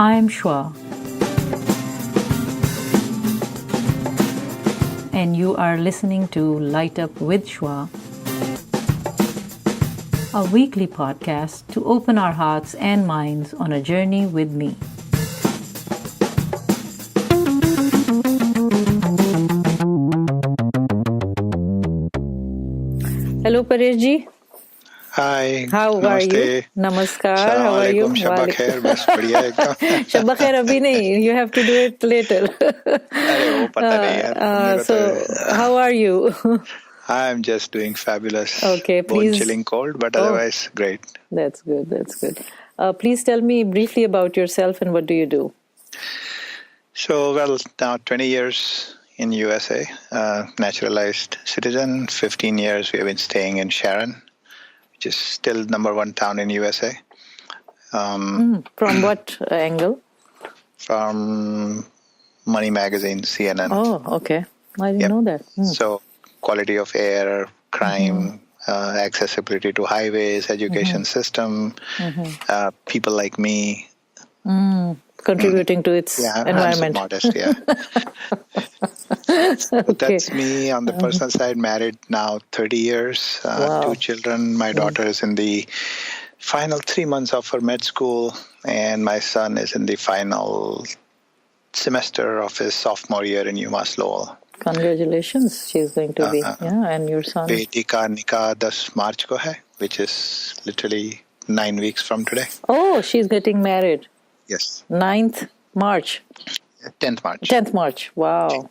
I'm Shua. And you are listening to Light Up with Shua, a weekly podcast to open our hearts and minds on a journey with me. Hello, Paresh ji. Hi. How are you? Namaskar. How are you? शब्बा खैर बस बढ़िया एकदम शब्बा खैर अभी नहीं. You have to do it later. अरे वो पता नहीं यार So, how are you? I'm just doing fabulous. Okay, Bone please. chilling cold, but otherwise great. That's good. That's good. Please tell me briefly about yourself and what do you do? So, well, now 20 years in USA, naturalized citizen. 15 years we have been staying in Sharon, which is still number one town in USA. From what angle? From Money Magazine, CNN. Oh, okay. I didn't know that. So, quality of air, crime, accessibility to highways, education system, people like me. Contributing to its environment. I'm so modest, yeah. But that's me on the personal side, married now 30 years, Wow. 2 children. My daughter is in the final 3 months of her med school, and my son is in the final semester of his sophomore year in UMass Lowell. Congratulations. She's going to be. Yeah, and your son. बेटी का निकाह 10 मार्च को है, which is literally 9 weeks from today. Oh, she's getting married. Yes. 9th March. 10th March. 10th March. Wow.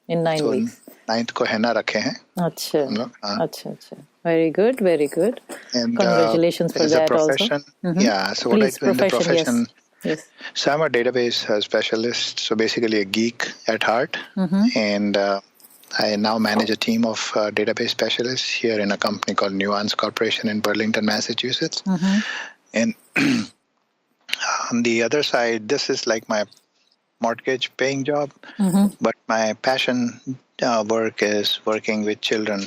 In 9 So, weeks. 9th को henna रखे हैं. अच्छा. हम लोग, हाँ. अच्छा. Very good, very good. And, Congratulations for as a that profession, also. Yeah, so what I Please, do in the profession, yes. so I'm a database specialist, so basically a geek at heart, and I now manage a team of database specialists here in a company called Nuance Corporation in Burlington, Massachusetts. And on the other side, this is like my mortgage paying job, but my passion work is working with children,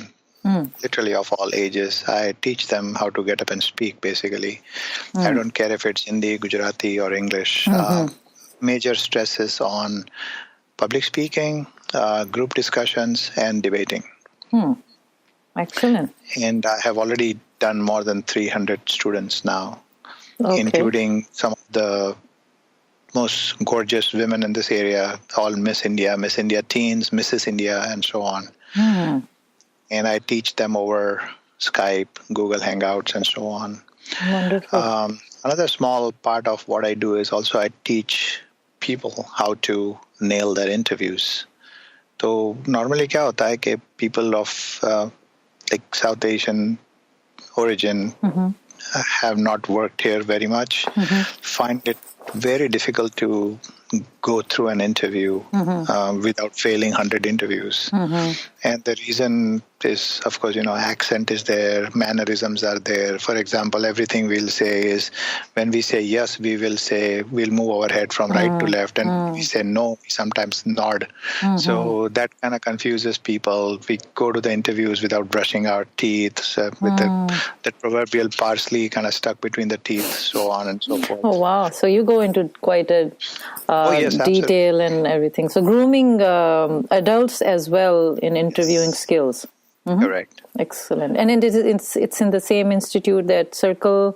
literally of all ages. I teach them how to get up and speak, basically. I don't care if it's Hindi, Gujarati, or English. Major stress is on public speaking, group discussions, and debating. Excellent. And I have already done more than 300 students now, including some of the most gorgeous women in this area, all Miss India teens, Mrs. India, and so on. And I teach them over Skype, Google Hangouts, and so on. Wonderful. Another small part of what I do is also I teach people how to nail their interviews. So normally क्या होता है कि people of like South Asian origin have not worked here very much, find it very difficult to go through an interview without failing 100 interviews. And the reason is, of course, accent is there, mannerisms are there. For example, everything we'll say is, when we say yes, we'll move our head from right to left, and we say no, we sometimes nod. So that kind of confuses people. We go to the interviews without brushing our teeth, with the proverbial parsley kind of stuck between the teeth, so on and so forth. Oh, wow. So you go into quite a yes, detail and everything. So grooming adults as well in interviewing skills. Correct. Excellent. And it's in the same institute that Circles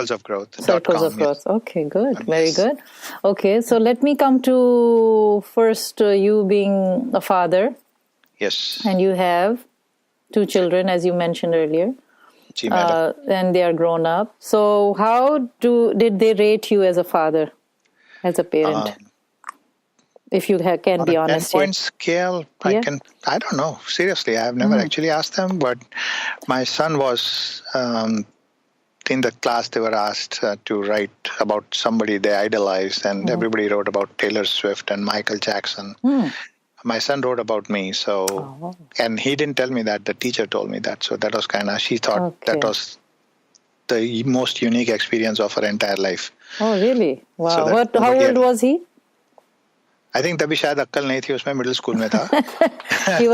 of Growth. Circles of Growth. Okay, good. Very good. Okay, so let me come to first you being a father. Yes. And you have 2 children, as you mentioned earlier. And they are grown up. So how did they rate you as a father, as a parent? If you can be honest. On a 10-point scale, I don't know. Seriously, I have never actually asked them, but my son was, in the class they were asked to write about somebody they idolized, and everybody wrote about Taylor Swift and Michael Jackson. My son wrote about me, and he didn't tell me that, the teacher told me that, so that was she thought that was the most unique experience of her entire life. Oh, really? Wow. How old was he? I think तभी शायद अक्कल नहीं थी उसमें, middle school में था. You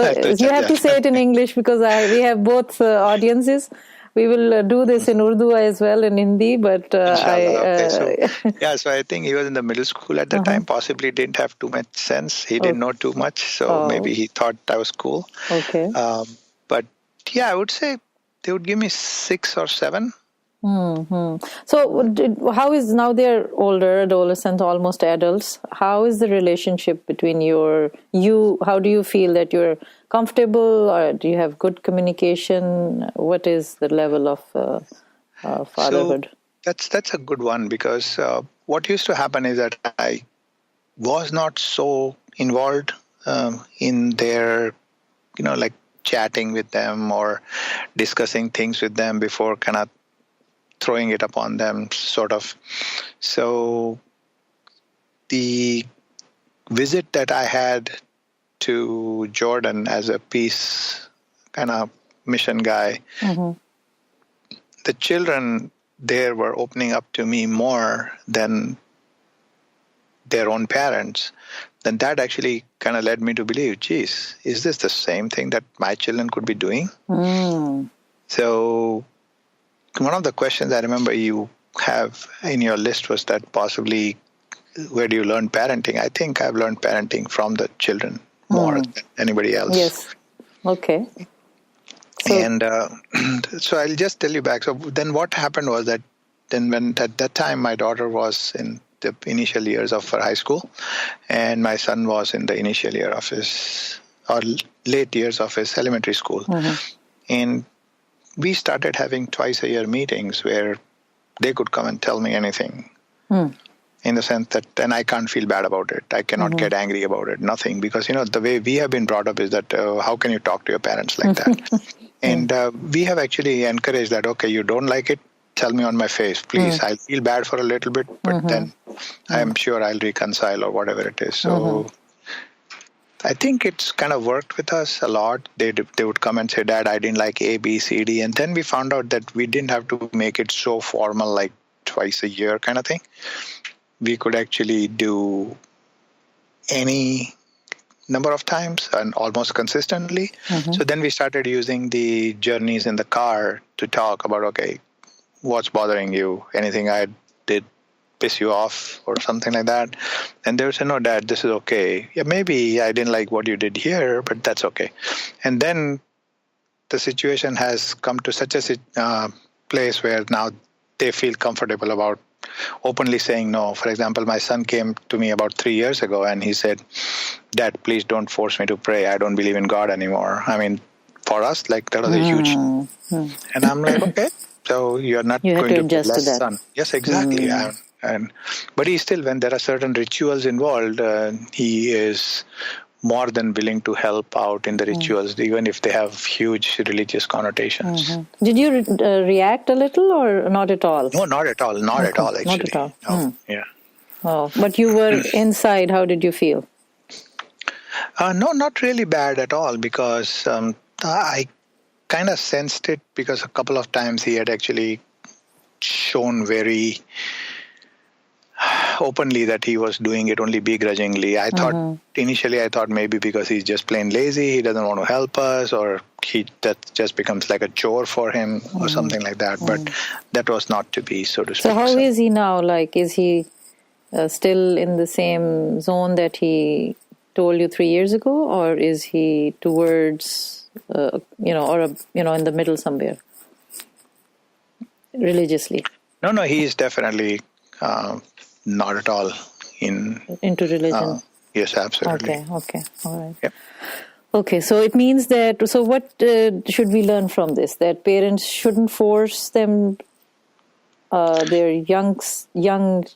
have to say it in English because we have both audiences. we will do this in Urdu as well, in Hindi, but Inshallah. Okay. So I think he was in the middle school at the time. Possibly didn't have too much sense. He didn't know too much. So maybe he thought I was cool. Okay. But yeah, I would say they would give me 6 or 7. So how is, now they're older, adolescents, almost adults, how is the relationship between how do you feel that you're comfortable, or do you have good communication? What is the level of fatherhood? So that's a good one, because what used to happen is that I was not so involved in their, like chatting with them or discussing things with them before kind of throwing it upon them, sort of. So the visit that I had to Jordan as a peace kind of mission guy, the children there were opening up to me more than their own parents. Then that actually kind of led me to believe, geez, is this the same thing that my children could be doing? So one of the questions I remember you have in your list was that possibly, where do you learn parenting? I think I've learned parenting from the children more than anybody else. Yes. Okay. And so I'll just tell you back. So then what happened was that when at that time my daughter was in the initial years of her high school, and my son was in the initial year of late years of his elementary school. And we started having twice a year meetings where they could come and tell me anything, in the sense that then I can't feel bad about it. I cannot get angry about it, nothing. Because, the way we have been brought up is that how can you talk to your parents like that? And we have actually encouraged that, okay, you don't like it, tell me on my face, please. I'll feel bad for a little bit, but then I'm sure I'll reconcile or whatever it is. So I think it's kind of worked with us a lot. They would come and say, Dad, I didn't like A, B, C, D. And then we found out that we didn't have to make it so formal, like twice a year kind of thing. We could actually do any number of times and almost consistently. So then we started using the journeys in the car to talk about, okay, what's bothering you? Anything I did piss you off or something like that? And they would say, no, Dad, this is okay. Yeah, maybe I didn't like what you did here, but that's okay. And then the situation has come to such a place where now they feel comfortable about openly saying no. For example, my son came to me about 3 years ago and he said, Dad, please don't force me to pray. I don't believe in God anymore. I mean, for us, like that was a huge... And I'm like, okay, so you're not going to adjust bless to that. Son. Yes, exactly. But he still, when there are certain rituals involved, he is more than willing to help out in the rituals, even if they have huge religious connotations. Did you react a little or not at all? No, not at all. Not at all, actually. Not at all. No. Yeah. Oh, but you were inside. How did you feel? No, not really bad at all, because I kind of sensed it, because a couple of times he had actually shown very openly that he was doing it only begrudgingly. I thought maybe because he's just plain lazy, he doesn't want to help us, or that just becomes like a chore for him or something like that. But that was not to be, so to speak. So how is he now? Like, is he still in the same zone that he told you 3 years ago, or is he towards, or in the middle somewhere, religiously? No, he is definitely not at all into religion. Yes, absolutely. Okay, all right. Yep. Okay, so it means that. So what should we learn from this? That parents shouldn't force them, their young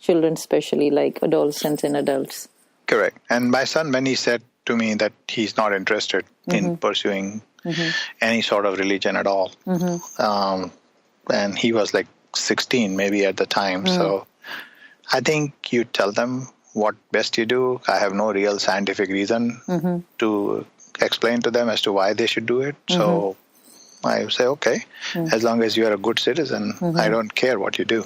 children, especially like adolescents and adults. Correct. And my son, when he said to me that he's not interested in pursuing any sort of religion at all, and he was like 16 maybe at the time, so I think you tell them what best you do. I have no real scientific reason to explain to them as to why they should do it. So I say, okay, as long as you are a good citizen, I don't care what you do.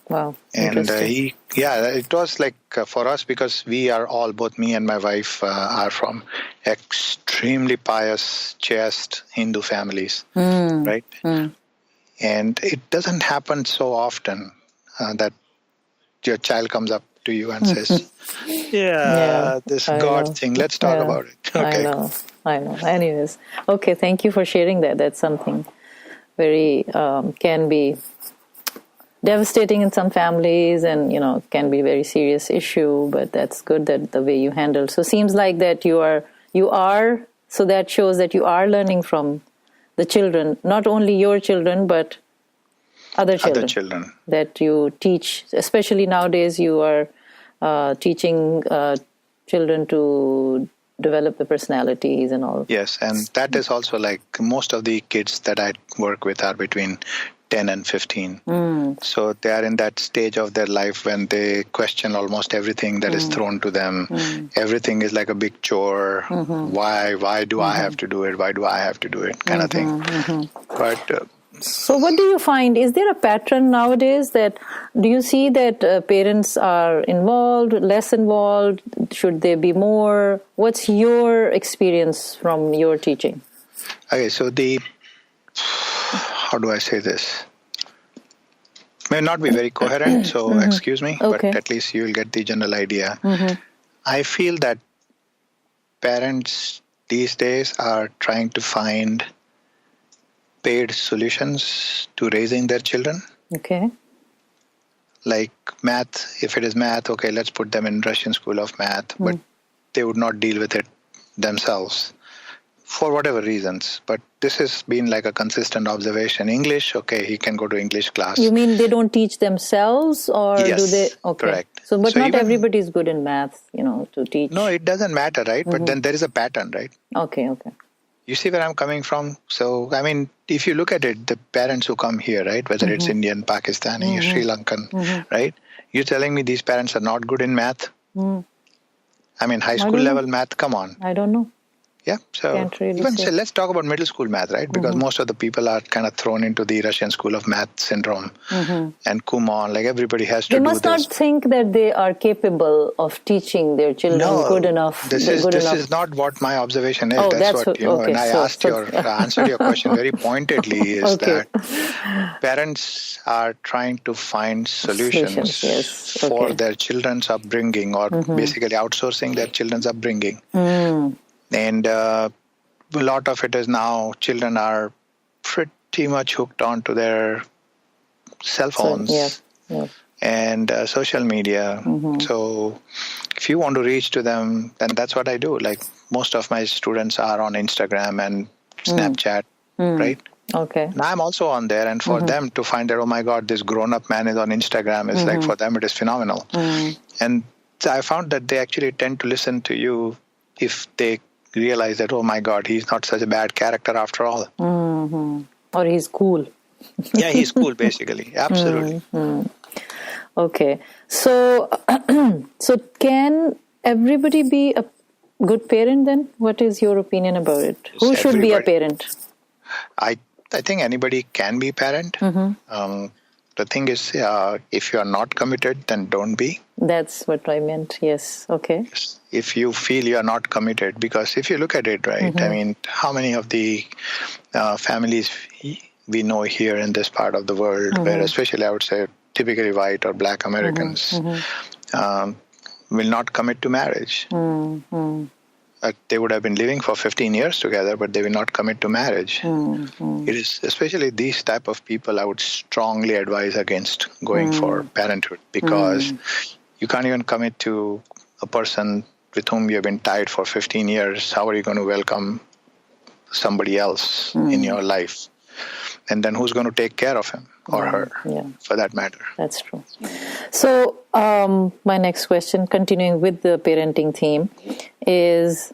Wow. And it was like for us, because we are all, both me and my wife are from extremely pious, chaste Hindu families, right? And it doesn't happen so often that your child comes up to you and says, this God thing, let's talk about it. Okay. I know. Anyways, okay, thank you for sharing that. That's something very, can be devastating in some families, and, can be a very serious issue, but that's good that the way you handle. So it seems like that you are, so that shows that you are learning from the children, not only your children, but other children. That you teach, especially nowadays you are teaching children to develop the personalities and all. Yes, and that is also like most of the kids that I work with are between 10 and 15. So they are in that stage of their life when they question almost everything that is thrown to them. Everything is like a big chore. Why do I have to do it? Why do I have to do it? Kind of thing. But so what do you find? Is there a pattern nowadays do you see that parents are involved, less involved? Should they be more? What's your experience from your teaching? Okay, so how do I say this? May not be very coherent, so excuse me, but at least you will get the general idea. I feel that parents these days are trying to find paid solutions to raising their children. Okay. Like math, if it is math, okay, let's put them in Russian school of math, but they would not deal with it themselves for whatever reasons. But this has been like a consistent observation. English, okay, he can go to English class. You mean they don't teach themselves, or yes, do they? Okay. Correct. So not everybody is good in math, to teach. No, it doesn't matter, right? But then there is a pattern, right? Okay. You see where I'm coming from? So, I mean, if you look at it, the parents who come here, right, whether it's Indian, Pakistani, Sri Lankan, right, you're telling me these parents are not good in math? I mean, high school level math, come on. I don't know. Yeah, so let's talk about middle school math, right? Because most of the people are kind of thrown into the Russian school of math syndrome. And Kumon, like everybody has to do this. They must not think that they are capable of teaching their children good enough. This is not what my observation is. Oh, that's what, and I answered your question very pointedly, is that parents are trying to find solutions for their children's upbringing, or basically outsourcing their children's upbringing. And a lot of it is now children are pretty much hooked on to their cell phones and social media. So if you want to reach to them, then that's what I do. Like most of my students are on Instagram and Snapchat, right? Okay. And I'm also on there. And for them to find that, oh my God, this grown-up man is on Instagram, is like, for them it is phenomenal. And I found that they actually tend to listen to you if they realize that, oh my God, he's not such a bad character after all. Or he's cool. Yeah, he's cool, basically. Absolutely. Okay. So, so can everybody be a good parent then? What is your opinion about it? Who should be a parent? I think anybody can be a parent. The thing is, if you are not committed, then don't be. That's what I meant. Yes. Okay. Yes. If you feel you are not committed, because if you look at it, right, I mean, how many of the families we know here in this part of the world, where especially I would say typically white or black Americans will not commit to marriage. They would have been living for 15 years together, but they will not commit to marriage. It is especially these type of people I would strongly advise against going for parenthood, because you can't even commit to a person with whom you have been tied for 15 years. How are you going to welcome somebody else in your life? And then who's going to take care of him or her, for that matter? That's true. So my next question, continuing with the parenting theme, is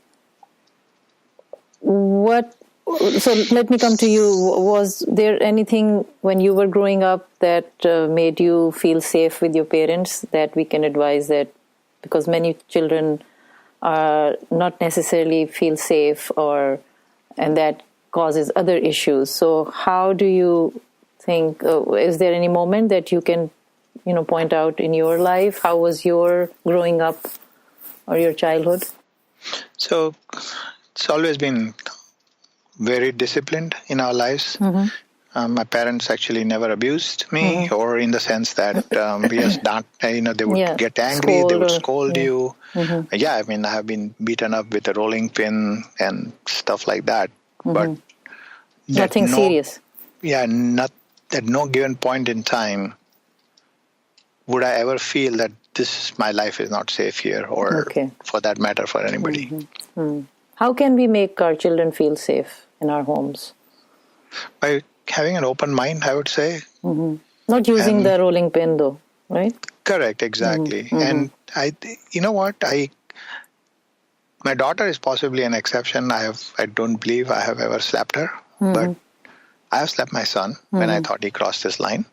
so let me come to you. Was there anything when you were growing up that made you feel safe with your parents, that we can advise that, because many children are not necessarily feel safe, and that causes other issues. So how do you think, is there any moment that you can point out in your life? How was your growing up or your childhood? So it's always been very disciplined in our lives. My parents actually never abused me, or in the sense that they would get angry, they would scold you. I mean, I have been beaten up with a rolling pin and stuff like that. But nothing serious. Yeah, not at no given point in time would I ever feel that my life is not safe here, or for that matter, for anybody. How can we make our children feel safe in our homes? By having an open mind, I would say. Not using the rolling pin, though, right? Correct, exactly. And you know what? My daughter is possibly an exception. I don't believe I have ever slapped her, but I have slapped my son when I thought he crossed this line.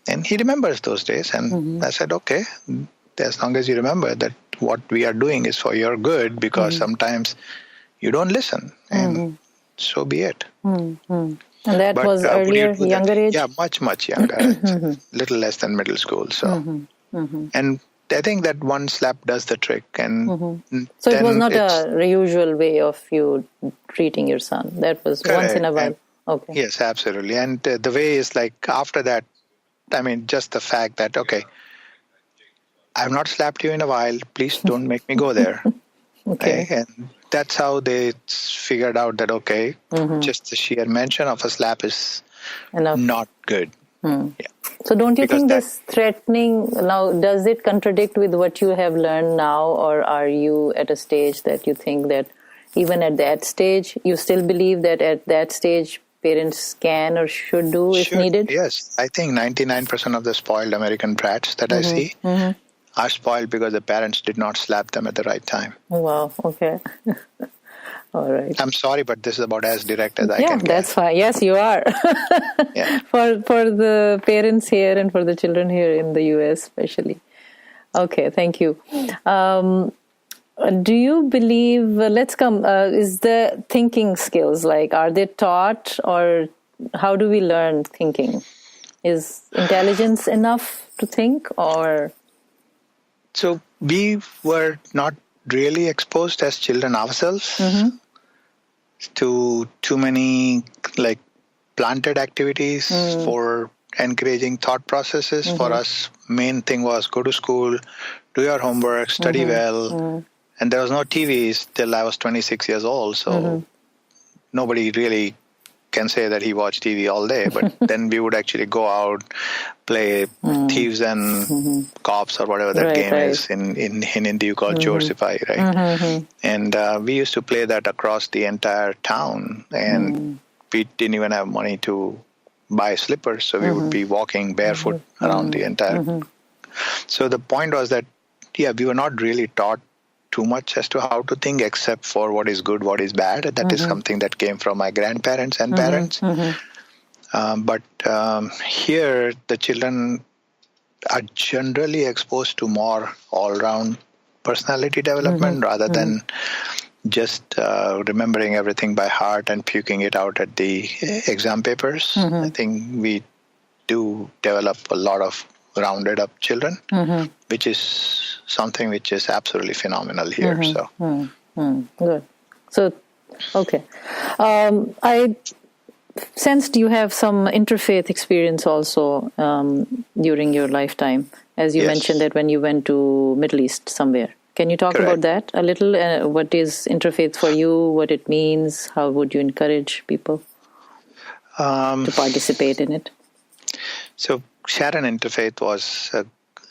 And he remembers those days. And I said, okay, as long as you remember that what we are doing is for your good, because sometimes you don't listen, and so be it. And that was earlier, younger age? Yeah, much, much younger. Little less than middle school. So, and I think that one slap does the trick. And so it was not a usual way of you treating your son. That was once in a while. Okay. Yes, absolutely. And the way is like after that, I mean, just the fact that, okay, I have not slapped you in a while. Please don't make me go there. Okay. And that's how they figured out that, okay, just the sheer mention of a slap is not good. Yeah. So don't you think this threatening, now, does it contradict with what you have learned now, or are you at a stage that you think that even at that stage, you still believe that at that stage, parents can or should do if needed? Yes. I think 99% of the spoiled American brats that I see are spoiled because the parents did not slap them at the right time. Wow, okay. All right. I'm sorry, but this is about as direct as I can get. Yeah, that's fine. Yes, you are. For the parents here and for the children here in the US especially. Okay, thank you. Do you believe, is the thinking skills, like, are they taught, or how do we learn thinking? Is intelligence enough to think, or? So we were not really exposed as children ourselves to too many planted activities for encouraging thought processes. For us, main thing was go to school, do your homework, study well. And there was no TVs till I was 26 years old, so nobody really can say that he watched TV all day. But then we would actually go out, play thieves and cops or whatever that game is. In Hindi, you call Chor Sipahi, right? And we used to play that across the entire town. And we didn't even have money to buy slippers, so we would be walking barefoot around the entire. So the point was that, we were not really taught too much as to how to think, except for what is good, what is bad. That is something that came from my grandparents and parents. But here, the children are generally exposed to more all-round personality development rather than just remembering everything by heart and puking it out at the exam papers. I think we do develop a lot of rounded up children, which is something which is absolutely phenomenal here. Good. So, okay. I sensed you have some interfaith experience also during your lifetime, as you mentioned that when you went to Middle East somewhere. Can you talk about that a little? What is interfaith for you? What it means? How would you encourage people to participate in it? So, Sharon Interfaith was a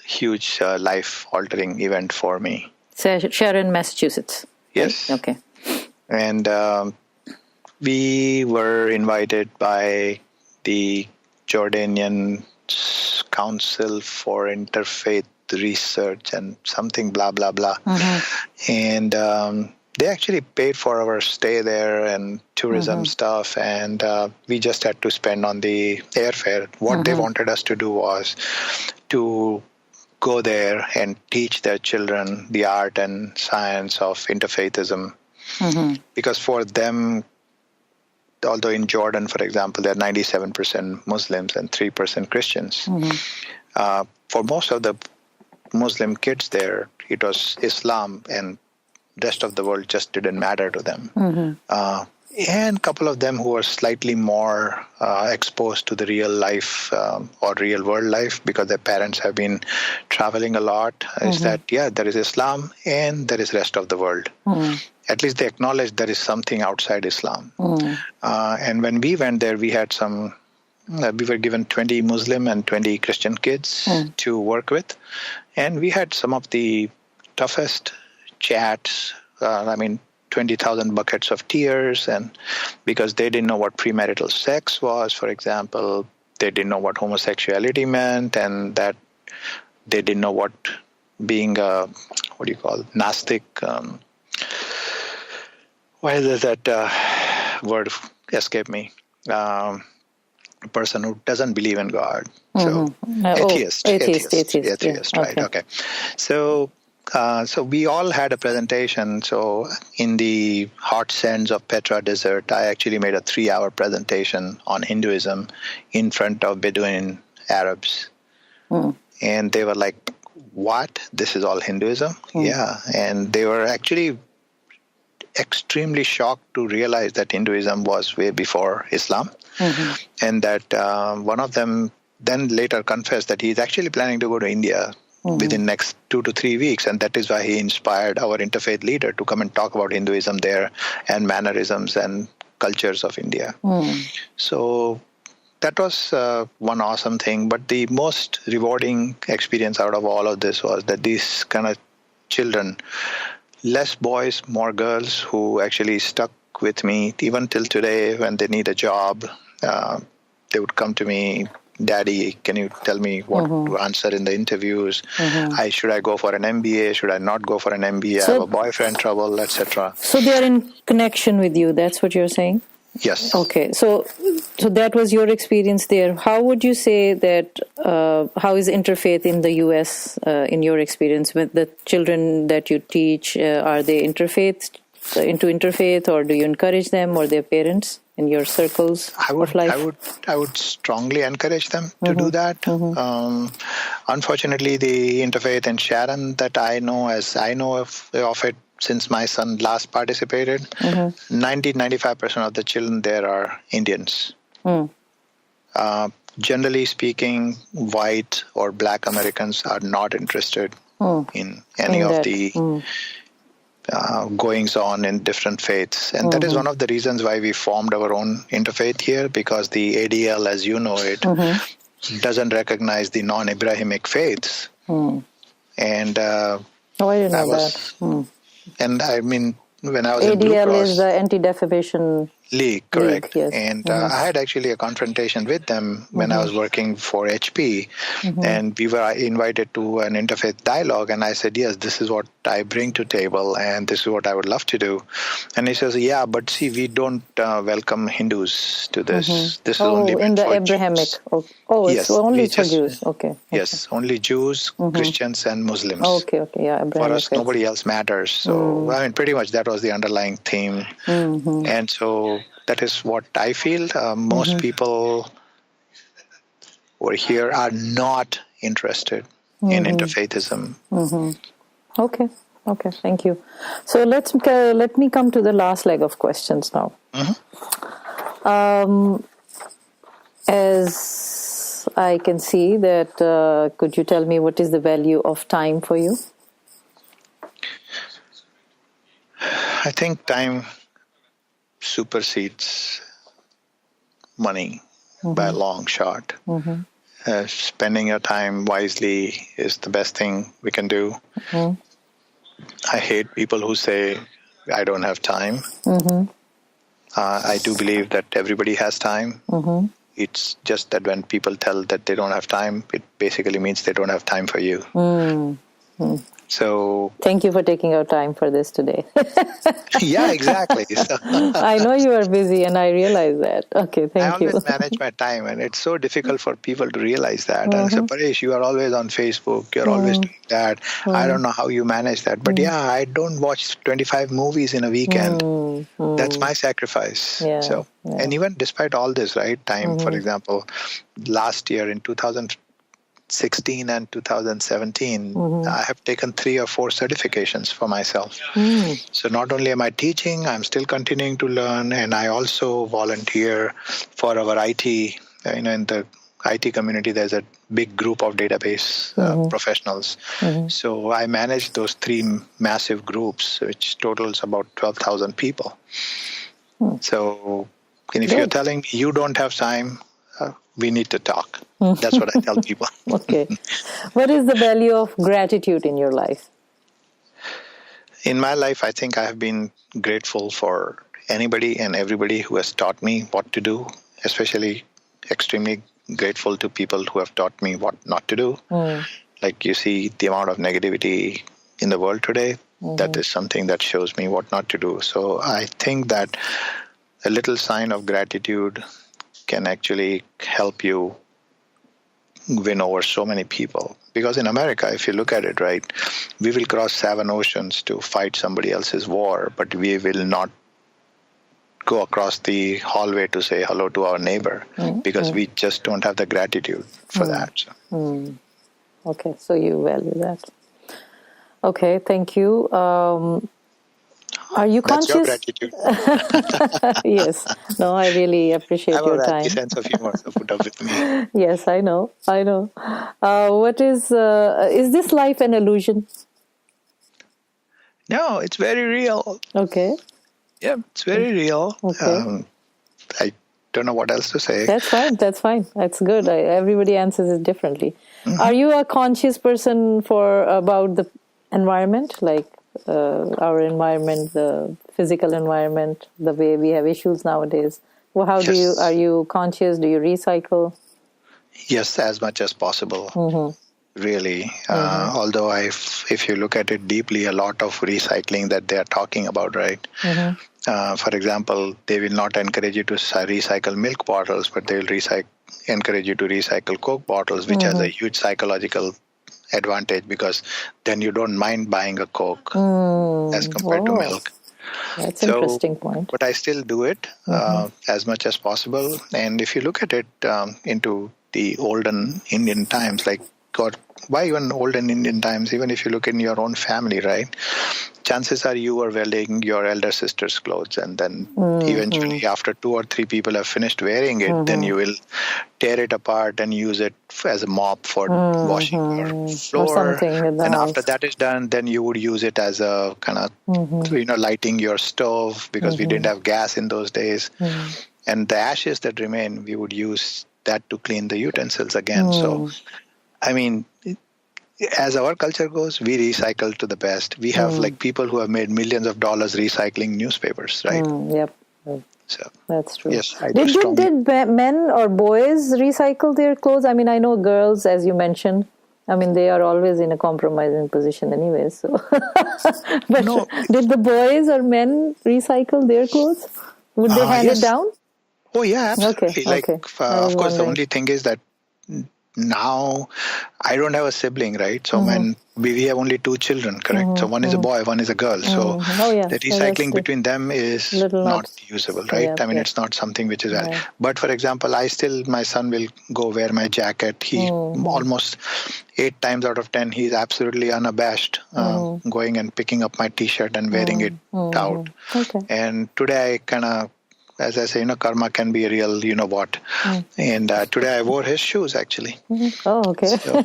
huge life-altering event for me. Sharon, Massachusetts. Yes. Right? Okay. And we were invited by the Jordanian Council for Interfaith Research and something blah, blah, blah. And they actually paid for our stay there and tourism stuff, and we just had to spend on the airfare. What they wanted us to do was to go there and teach their children the art and science of interfaithism. Because for them, although in Jordan, for example, they're 97% Muslims and 3% Christians, for most of the Muslim kids there, it was Islam, and rest of the world just didn't matter to them. And a couple of them who were slightly more exposed to the real life or real world life because their parents have been traveling a lot, is that, there is Islam and there is rest of the world. At least they acknowledge there is something outside Islam. And when we went there, we had we were given 20 Muslim and 20 Christian kids to work with. And we had some of the toughest chats. 20,000 buckets of tears, and because they didn't know what premarital sex was, for example, they didn't know what homosexuality meant, and that they didn't know what being a, Gnostic, why does that word escape me? A person who doesn't believe in God. So atheist, right? Okay. Okay. So we all had a presentation. So in the hot sands of Petra Desert, I actually made a 3-hour presentation on Hinduism in front of Bedouin Arabs. And they were like, what? This is all Hinduism? Yeah. And they were actually extremely shocked to realize that Hinduism was way before Islam. And that one of them then later confessed that he's actually planning to go to India within next 2 to 3 weeks, and that is why he inspired our interfaith leader to come and talk about Hinduism there and mannerisms and cultures of India. So that was one awesome thing. But the most rewarding experience out of all of this was that these kind of children, less boys, more girls, who actually stuck with me even till today. When they need a job, they would come to me, Daddy, can you tell me what to answer in the interviews? Should I go for an MBA? Should I not go for an MBA? I have a boyfriend trouble, etc. So they are in connection with you. That's what you're saying? Yes. Okay. So that was your experience there. How would you say that, how is interfaith in the U.S. In your experience with the children that you teach? Are they into interfaith, or do you encourage them, or their parents in your circles of life? I would strongly encourage them to do that. Unfortunately, the interfaith in Sharon that I know of it since my son last participated, 90-95% of the children there are Indians. Generally speaking, white or black Americans are not interested in any of the goings on in different faiths. And that is one of the reasons why we formed our own interfaith here, because the ADL, as you know it, doesn't recognize the non-Abrahamic faiths. And I didn't know that. And I mean, when I was in Blue ADL Cross, is the Anti-Defamation League, correct. Yes. And I had actually a confrontation with them when I was working for HP, and we were invited to an interfaith dialogue, and I said, yes, this is what I bring to table, and this is what I would love to do. And he says, yeah, but see, we don't welcome Hindus to this. This is only in the for Abrahamic. Jews. It's only for Jews. Okay. Yes, only Jews, Christians, and Muslims. Okay, yeah. Abrahamic for us, nobody else matters. So, I mean, pretty much that was the underlying theme. And so that is what I feel. Most people over here are not interested in interfaithism. Okay, thank you. So let me come to the last leg of questions now. As I can see that, could you tell me what is the value of time for you? I think time supersedes money by a long shot. Spending your time wisely is the best thing we can do. I hate people who say, I don't have time. I do believe that everybody has time. It's just that when people tell that they don't have time, it basically means they don't have time for you. So thank you for taking our time for this today. Yeah, exactly. I know you are busy, and I realize that. Okay, thank you. I always manage my time, and it's so difficult for people to realize that. And so, Paresh, you are always on Facebook. You're always doing that. I don't know how you manage that. But yeah, I don't watch 25 movies in a weekend. That's my sacrifice. And even despite all this, right, time, for example, last year in 2015, 2016 and 2017, I have taken 3 or 4 certifications for myself. So not only am I teaching, I'm still continuing to learn, and I also volunteer for our IT. In the IT community, there's a big group of database professionals. So I manage those 3 massive groups, which totals about 12,000 people. So, and if you're telling me you don't have time, we need to talk. That's what I tell people. Okay. What is the value of gratitude in your life? In my life, I think I have been grateful for anybody and everybody who has taught me what to do, especially extremely grateful to people who have taught me what not to do. Like you see the amount of negativity in the world today, that is something that shows me what not to do. So I think that a little sign of gratitude can actually help you win over so many people. Because in America, if you look at it, right, we will cross 7 oceans to fight somebody else's war, but we will not go across the hallway to say hello to our neighbor because we just don't have the gratitude for that. So. Okay, so you value that. Okay, thank you. Are you conscious? That's your gratitude. Yes. No, I really appreciate your time. I have a sense of humor, so put up with me. Yes, I know. What is this life an illusion? No, it's very real. Okay. Yeah, it's very real. Okay. I don't know what else to say. That's fine. That's good. Everybody answers it differently. Are you a conscious person about the environment, like our environment, the physical environment, the way we have issues nowadays? Well, are you conscious? Do you recycle? Yes, as much as possible. Really. Although if you look at it deeply, a lot of recycling that they are talking about, right? For example, they will not encourage you to recycle milk bottles, but they will encourage you to recycle Coke bottles, which has a huge psychological advantage because then you don't mind buying a Coke as compared to milk. That's an interesting point. But I still do it as much as possible. And if you look at it into the olden Indian times, like why even olden Indian times, even if you look in your own family, right? Chances are you are wearing your elder sister's clothes, and then eventually after 2 or 3 people have finished wearing it, then you will tear it apart and use it as a mop for washing your floor. And after that is done, then you would use it as a kind of, lighting your stove because we didn't have gas in those days. And the ashes that remain, we would use that to clean the utensils again. So, I mean, as our culture goes, we recycle to the best. We have like people who have made millions of dollars recycling newspapers, right? Yep. So that's true. Yes, did men or boys recycle their clothes? I mean, I know girls, as you mentioned. I mean, they are always in a compromising position anyway. So, but did the boys or men recycle their clothes? Would they hand it down? Oh yeah, absolutely. Okay. Of course, the only thing is that now I don't have a sibling, right? So when we have only 2 children, correct? So one is a boy, one is a girl. So the recycling between them is not usable, right? It's not something which is valid. But for example, my son will go wear my jacket. He almost 8 times out of 10, he's absolutely unabashed going and picking up my T-shirt and wearing it out. Okay. And today I kind of, as I say, karma can be a real, what. And today I wore his shoes, actually. Oh, okay. So,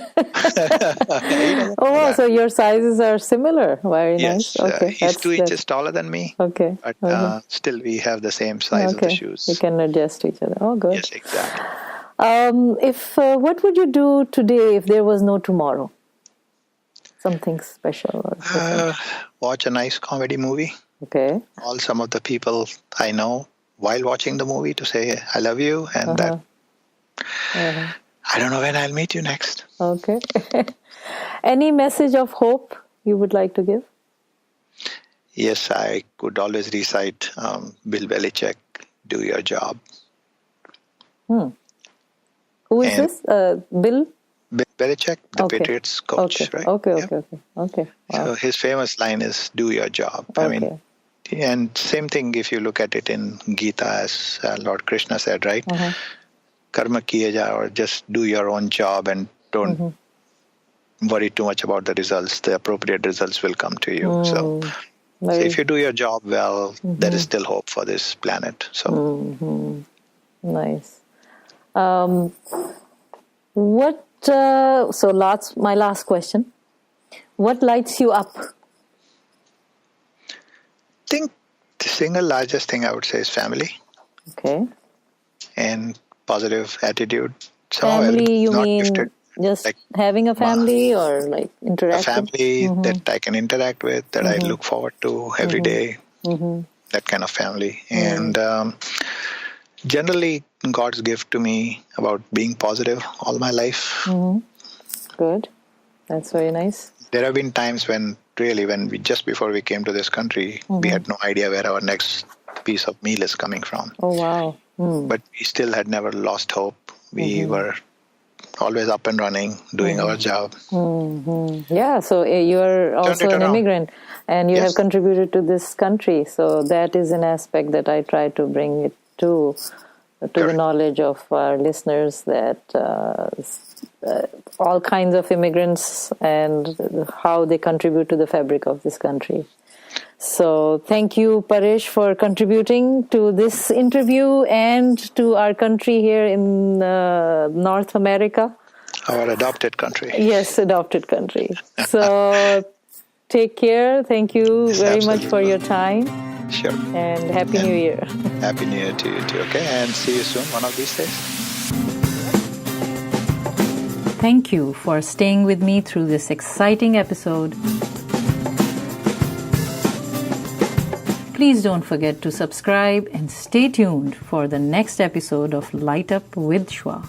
so your sizes are similar. Very nice. Okay. He's 2 inches taller than me. Okay. But still we have the same size of the shoes. You can adjust each other. Oh, good. Yes, exactly. What would you do today if there was no tomorrow? Something special or watch a nice comedy movie. Okay. Call some of the people I know while watching the movie to say, I love you, and that I don't know when I'll meet you next. Okay. Any message of hope you would like to give? Yes, I could always recite Bill Belichick, do your job. Who is this? Bill Belichick, the Patriots coach, right? Okay. Wow. So his famous line is, do your job. Okay. And same thing if you look at it in Gita, as Lord Krishna said, right? Karma kiya ja, or just do your own job and don't worry too much about the results. The appropriate results will come to you. So if you do your job well, there is still hope for this planet. So nice. My last question. What lights you up? I think the single largest thing I would say is family. Okay. And positive attitude. Family, you mean gifted. Just like having a family or like interacting? A family that I can interact with, that I look forward to every day. That kind of family. And generally, God's gift to me about being positive all my life. Good. That's very nice. There have been times when just before we came to this country, we had no idea where our next piece of meal is coming from. Oh, wow. But we still had never lost hope. We were always up and running, doing our job. Yeah, so you are also an immigrant and you have contributed to this country. So that is an aspect that I try to bring it to the knowledge of our listeners, that all kinds of immigrants and how they contribute to the fabric of this country. So thank you, Paresh, for contributing to this interview and to our country here in North America. Our adopted country. Yes, adopted country. So take care. Thank you very much for your time. Sure. And Happy New Year. Happy New Year to you too, okay? And see you soon one of these days. Thank you for staying with me through this exciting episode. Please don't forget to subscribe and stay tuned for the next episode of Light Up with Shua.